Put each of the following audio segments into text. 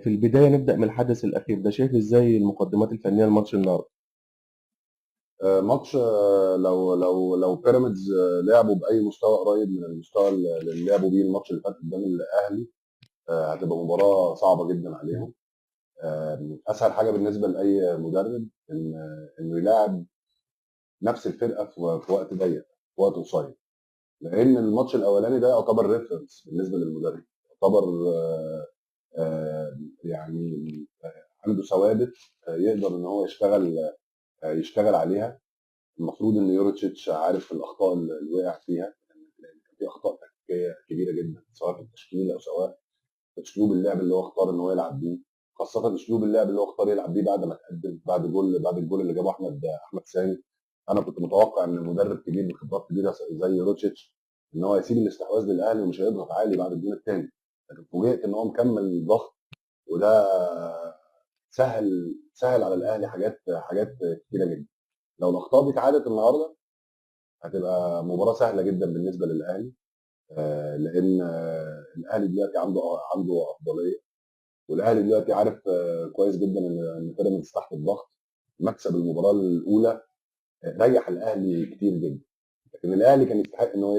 في البداية نبدأ من الحدث الأخير ده، شايف إزاي المقدمات الفنية لماتش النهارده؟ ماتش لو بيراميدز لعبوا باي مستوى قريب من المستوى اللي لعبوا بيه الماتش اللي فات قدام الاهلي. هتبقى مباراه صعبه جدا عليهم. اسهل حاجه بالنسبه لاي مدرب انه يلاعب نفس الفرقه في وقت ضيق، في وقت قصير، لان الماتش الاولاني ده يعتبر ريفرنس بالنسبه للمدرب. يعتبر يعني عنده ثوابت يقدر ان هو يشتغل عليها. المفروض ان يوريتشيتش عارف الاخطاء اللي وقع فيها، لان كان في اخطاء تكتيكيه كبيره جدا سواء في التشكيل او سواء في اسلوب اللعب اللي هو اختار ان هو يلعب بيه. خاصه اسلوب اللعب اللي هو اختار يلعب بيه بعد ما تقدم، بعد الجول اللي جابه احمد سامي. انا كنت متوقع ان مدرب كبير بخبرات كبيره زي يوروتشيتش ان هو يسيب الاستحواذ للاهلي ومش هيضغط عالي بعد الجول الثاني، لكن فوجئت ان هو مكمل ضغط. وده سهل على الاهلي حاجات كتيره جدا. لو الاخطاء دي اتعادت النهارده هتبقى مباراه سهله جدا بالنسبه للاهلي. لان الاهلي دلوقتي عنده افضليه، والاهلي دلوقتي عارف كويس جدا ان بيراميدز تحت الضغط. مكسب المباراه الاولى ريح الاهلي كتير جدا، لكن الاهلي كان يستحق ان هو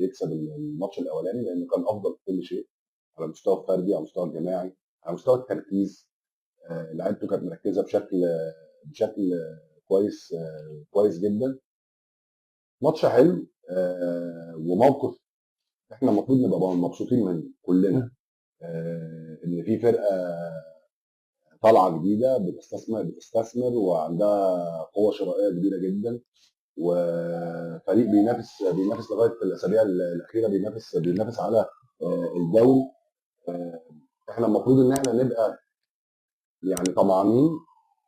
يكسب الماتش الاولاني لانه كان افضل في كل شيء، على المستوى الفردي، على المستوى الجماعي، على مستوى التركيز. لعيبته كانت مركزه بشكل كويس جدا. ماتش حلو وموقف احنا المفروض نبقى مبسوطين منه كلنا. ان في فرقه طالعه جديده بتستثمر وعندها قوه شرائيه كبيره جدا، وفريق بينافس لغايه الاسابيع الاخيره، بينافس على الدوري. آه، احنا المفروض ان احنا نبقى يعني طمعانين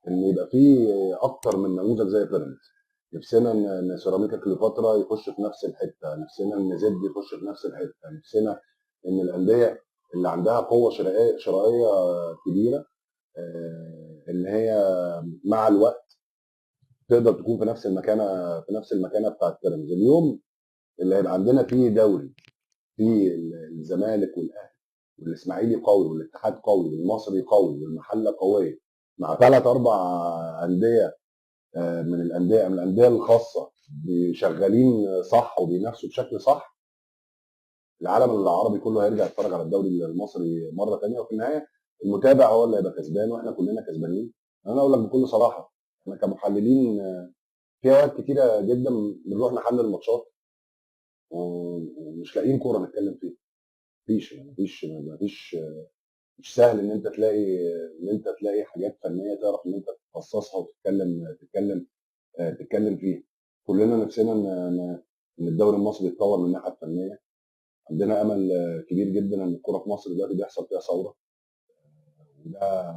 ان يبقى في اكتر من نموذج زي بيراميدز. نفسنا ان سيراميكا كليوباترا يخش في نفس الحته، نفسنا ان زد يخش في نفس الحته، نفسنا ان الانديه اللي عندها قوه شرائيه كبيره ان هي مع الوقت تقدر تكون في نفس المكانه بتاعت بيراميدز. اليوم اللي هيبقى عندنا فيه دوري، فيه الزمالك والاهلي والاسماعيلي قوي والاتحاد قوي والمصري قوي والمحله قويه، مع ثلاث اربع انديه من الانديه الخاصه شغالين صح وبينافسوا بشكل صح. العالم العربي كله هيرجع يتفرج على الدوري المصري مره ثانيه، وفي النهايه المتابع هو اللي هيبقى كسبان واحنا كلنا كسبانين. انا اقول لك بكل صراحه، احنا كمحللين في اوقات كتيره جدا بنروح نحلل ماتشات ومش لاقيين كوره نتكلم فيها. مفيش مش سهل ان انت تلاقي حاجات فنيه تعرف ان انت تفصصها وتتكلم فيها. كلنا نفسنا ان الدوري المصري يتطور من الناحيه الفنيه. عندنا امل كبير جدا ان الكوره في مصر دلوقتي بيحصل فيها ثوره، وده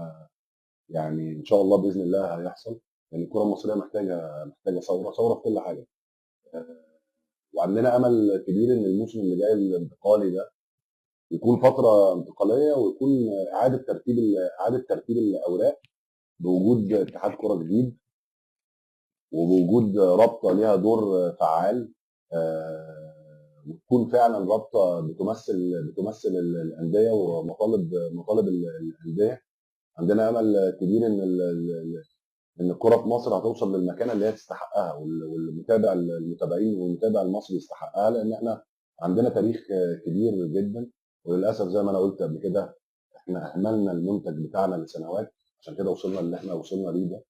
يعني ان شاء الله باذن الله هيحصل، لان الكره المصريه محتاجه ثوره في كل حاجه. وعندنا امل كبير ان الموسم اللي جاي الانتقالي ده يكون فتره انتقاليه، ويكون اعاده ترتيب الاوراق بوجود اتحاد كره جديد، وبوجود رابطه ليها دور فعال. وتكون فعلا رابطه بتمثل الانديه ومطالب الانديه. عندنا امل كبير ان الكره في مصر هتوصل للمكانه اللي هي تستحقها، والمتابع المصري يستحقها، لان احنا عندنا تاريخ كبير جدا. وللاسف زي ما انا قلت قبل كده احنا اهملنا المنتج بتاعنا لسنوات، عشان كده وصلنا اللي احنا وصلنا ليه ده.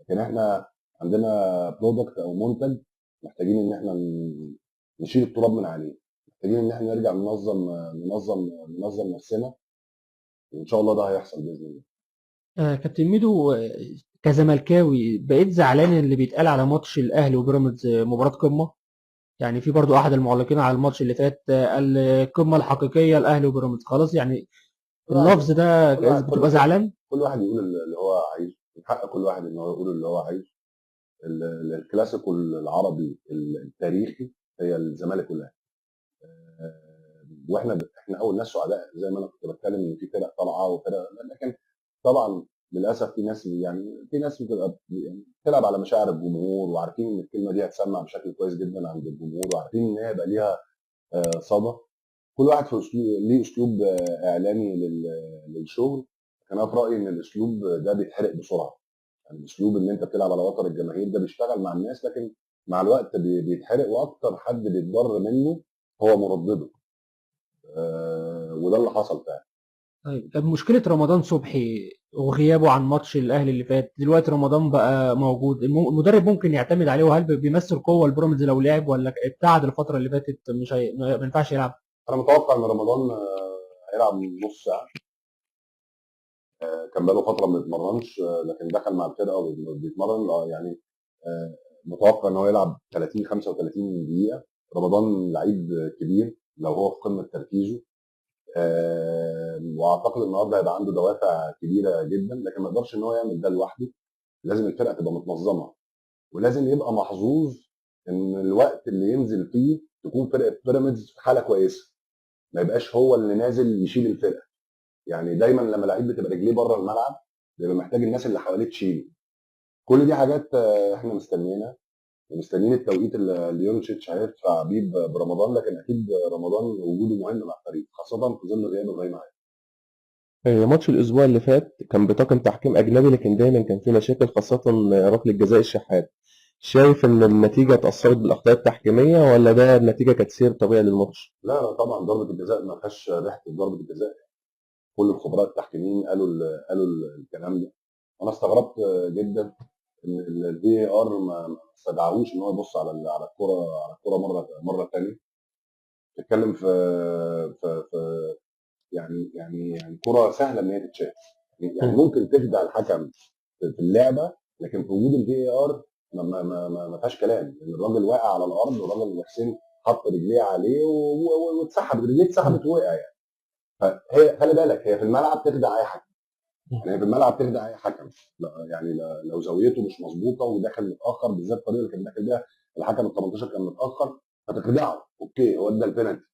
لكن احنا عندنا برودكت او منتج محتاجين ان احنا نشيل التراب من عليه. محتاجين ان احنا نرجع ننظم نفسنا، وان شاء الله ده هيحصل باذن الله. كابتن ميدو، كزملكاوي بقيت زعلان اللي بيتقال على ماتش الاهلي وبيراميدز مباراة قمة. يعني في برضو احد المعلقين على الماتش اللي فات قال القمة الحقيقية الاهلي وبيراميدز، خلاص يعني كل واحد اللفظ ده كل واحد بتبقى زعلان. كل واحد يقول اللي هو عايزه، من حق كل واحد ان هو يقول اللي هو عايزه. الكلاسيكو العربي التاريخي هي الزمالك والاهلي. واحنا اول ناس سعداء، زي ما انا كنت بتكلم ان في فرق طالعه وفرق، لكن طبعا للاسف في ناس بتبقى يعني بتلعب على مشاعر الجمهور، وعارفين ان الكلمه دي هتسمع بشكل كويس جدا عند الجمهور، وعارفين ان هي هيبقى ليها صدى. كل واحد في ليه اسلوب اعلامي للشغل. انا في رايي ان الاسلوب ده بيتحرق بسرعه. يعني الاسلوب ان انت بتلعب على وتر الجماهير ده بيشتغل مع الناس، لكن مع الوقت بيتحرق، واكتر حد بيتضر منه هو مردده. وده اللي حصل فعلا. طيب طب مشكلة رمضان صبحي وغيابه عن ماتش الأهلي اللي فات، دلوقتي رمضان بقى موجود، المدرب ممكن يعتمد عليه، وهل بيمثل قوة لبيراميدز لو لعب، ولا ابتعد الفترة اللي فاتت مش ما ينفعش يلعب؟ انا متوقع ان رمضان هيلعب نص ساعه. كان بقاله فتره ما بيتمرنش، لكن دخل مع الفرقه وبيتمرن. يعني متوقع ان هو يلعب 30 35 دقيقه. رمضان لعيب كبير لو هو في قمه تركيزه. واعتقد النهارده هيبقى عنده دوافع كبيره جدا، لكن ما يقدرش ان هو يعمل ده لوحده. لازم الفرقه تبقى متنظمه، ولازم يبقى محظوظ ان الوقت اللي ينزل فيه تكون فرقه بيراميدز في حاله كويسه، ما يبقاش هو اللي نازل يشيل الفرقه. يعني دايما لما لعيب بتبقى رجليه بره الملعب بيبقى محتاج الناس اللي حواليه تشيله. كل دي حاجات احنا مستنيينها، ومستنيين التوقيت اللي يونشيتش هيدفع بيه برمضان. لكن اكيد رمضان وجوده مهم مع الفريق، خاصه في ظل غياب ابراهيم عادل. ماتش الأسبوع اللي فات كان بطاقم تحكيم أجنبي، لكن دايما كان في مشاكل، خاصة ركلة جزاء الشحات. شايف إن النتيجة اتأثرت بالأخطاء التحكيمية، ولا ده النتيجة كانت سير طبيعي للماتش؟ لا لا طبعا ضربه الجزاء ما فيهاش ريحه ضربه الجزاء. كل الخبراء التحكيميين قالوا الكلام ده. انا استغربت جدا ان الفي ار ما استدعاهوش ان هو يبص على الكره مره ثانيه. بتتكلم في يعني كره سهله ان هي تتشاف. يعني مم. ممكن تخدع الحكم في اللعبه، لكن في وجود الفي ار ما فيهاش كلام، لان الراجل واقع على الارض، والراجل حسين حط رجليه عليه واتسحب، رجليه اتسحبت ووقع يعني. فهي خلي بالك، هي في الملعب تخدع اي حكم. يعني هي في الملعب تخدع اي حكم. يعني لو زاويته مش مظبوطه وداخل متاخر، بالذات الطريقه اللي كان داخل بيها الحكم ال 18 كان متاخر، فتخدعه. اوكي، هو ادى البينالتي.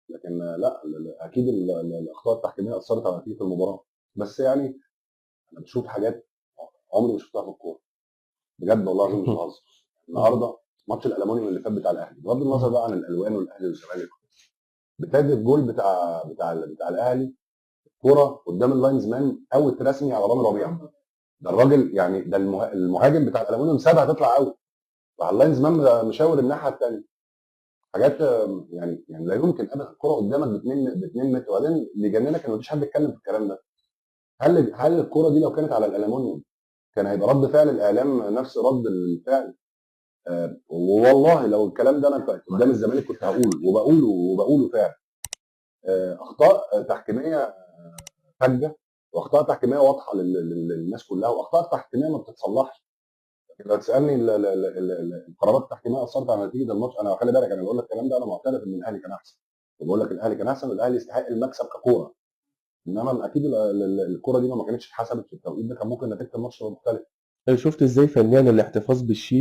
لكن لا، اكيد الاخطاء التحكيميه اثرت على نتيجه المباراه. بس يعني انا بشوف حاجات عمري ما شفتها في الكوره، بجد والله العظيم مش بهزر. النهارده ماتش الالمونيوم اللي فات بتاع الاهلي، بغض النظر بقى عن الالوان والاهلي والزمالك، بتلاقي الجول بتاع الاهلي كوره قدام اللاينز مان اوت رسمي على رامي ربيعه. ده الراجل يعني ده المهاجم بتاع الالمونيوم سابها تطلع اوت، وعلى اللاينز مان مشاور الناحيه الثانيه. حاجات يعني لا يمكن ابدا. الكوره قدامك ب 2 متر. وبعدين اللي يجننك ان مفيش حد اتكلم في الكلام ده. هل الكوره دي لو كانت على الالمونيوم كان هيبقى رد فعل الاعلام نفس رد الفعل؟ والله لو الكلام ده انا كنت قدام الزمالك كنت هقوله، وبقوله فعلا. اخطاء تحكيميه فجه، واخطاء تحكيميه واضحه للناس كلها، واخطاء تحكيميه ما بتتصلحش. لكن لو تسالني القرارات التحكيميه اثرت على نتيجه الماتش، انا خلي بالك انا بقول لك الكلام ده، انا معترف ان الاهلي كان احسن، وبقول لك الاهلي كان احسن، والاهلي يستحق المكسب ككوره. انما اكيد الكوره دي لو ما كانتش اتحسبت في التوقيت ده كان ممكن نتيجه الماتش تبقى مختلفه. شفت إزاي فنيا الاحتفاظ بالشيء